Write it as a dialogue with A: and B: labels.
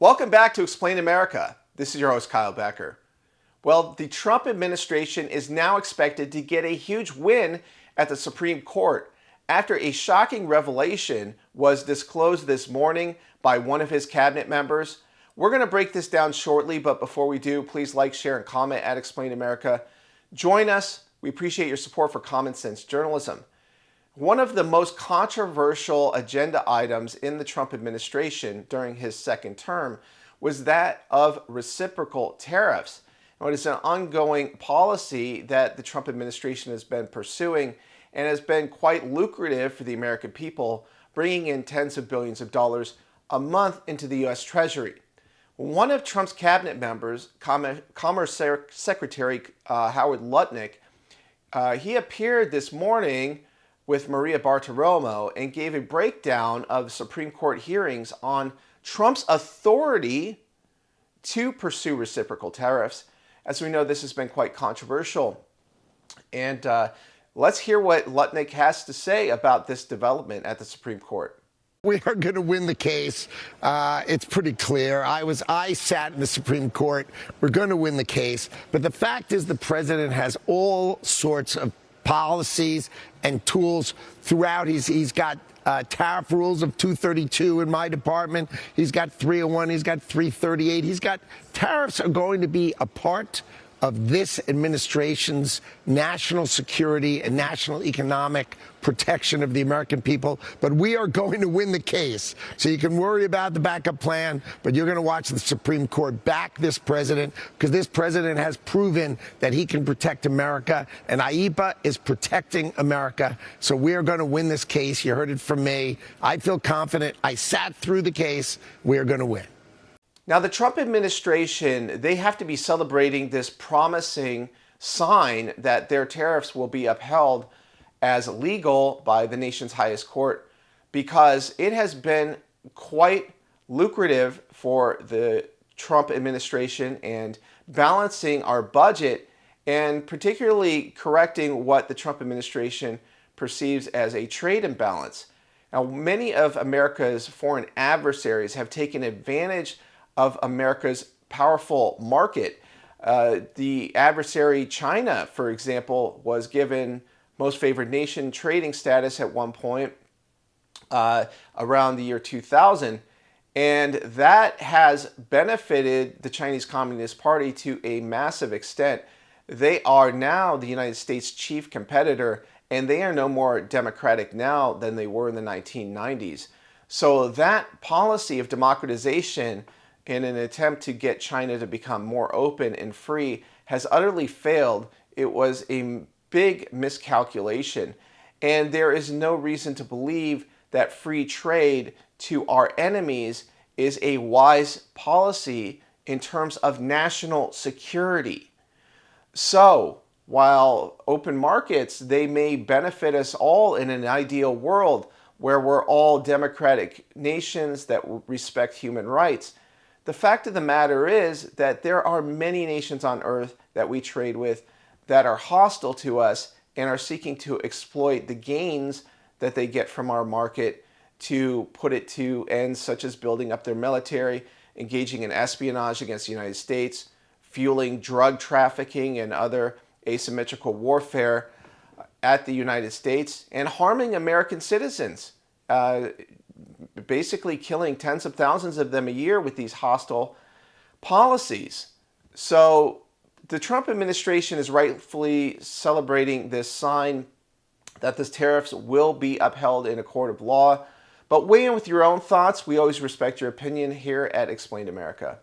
A: Welcome back to Explain America. This is your host, Kyle Becker. Well, the Trump administration is now expected to get a huge win at the Supreme Court after a shocking revelation was disclosed this morning by one of his cabinet members. We're going to break this down shortly, but before we do, please like, share, and comment at Explain America. Join us. We appreciate your support for common sense journalism. One of the most controversial agenda items in the Trump administration during his second term was that of reciprocal tariffs. It is an ongoing policy that the Trump administration has been pursuing and has been quite lucrative for the American people, bringing in tens of billions of dollars a month into the U.S. Treasury. One of Trump's cabinet members, Commerce Secretary Howard Lutnick, he appeared this morning with Maria Bartiromo and gave a breakdown of Supreme Court hearings on Trump's authority to pursue reciprocal tariffs. As we know, this has been quite controversial. And let's hear what Lutnick has to say about this development at the Supreme Court.
B: We are going to win the case. It's pretty clear. I sat in the Supreme Court. We're going to win the case. But the fact is the president has all sorts of policies and tools throughout. He's got tariff rules of 232 in my department. He's got 301. He's got 338. Tariffs are going to be a part of this administration's national security and national economic protection of the American people. But we are going to win the case. So you can worry about the backup plan, but you're going to watch the Supreme Court back this president, because this president has proven that he can protect America, and IEEPA is protecting America. So we are going to win this case. You heard it from me. I feel confident. I sat through the case. We are going to win.
A: Now, the Trump administration, they have to be celebrating this promising sign that their tariffs will be upheld as legal by the nation's highest court, because it has been quite lucrative for the Trump administration and balancing our budget, and particularly correcting what the Trump administration perceives as a trade imbalance. Now, many of America's foreign adversaries have taken advantage of America's powerful market. The adversary China, for example, was given most favored nation trading status at one point around the year 2000. And that has benefited the Chinese Communist Party to a massive extent. They are now the United States' chief competitor, and they are no more democratic now than they were in the 1990s. So that policy of democratization in an attempt to get China to become more open and free has utterly failed. It was a big miscalculation, and there is no reason to believe that free trade to our enemies is a wise policy in terms of national security. So, while open markets, they may benefit us all in an ideal world where we're all democratic nations that respect human rights, the fact of the matter is that there are many nations on earth that we trade with that are hostile to us and are seeking to exploit the gains that they get from our market to put it to ends such as building up their military, engaging in espionage against the United States, fueling drug trafficking and other asymmetrical warfare at the United States, and harming American citizens. Basically killing tens of thousands of them a year with these hostile policies. So the Trump administration is rightfully celebrating this sign that the tariffs will be upheld in a court of law. But weigh in with your own thoughts. We always respect your opinion here at Explained America.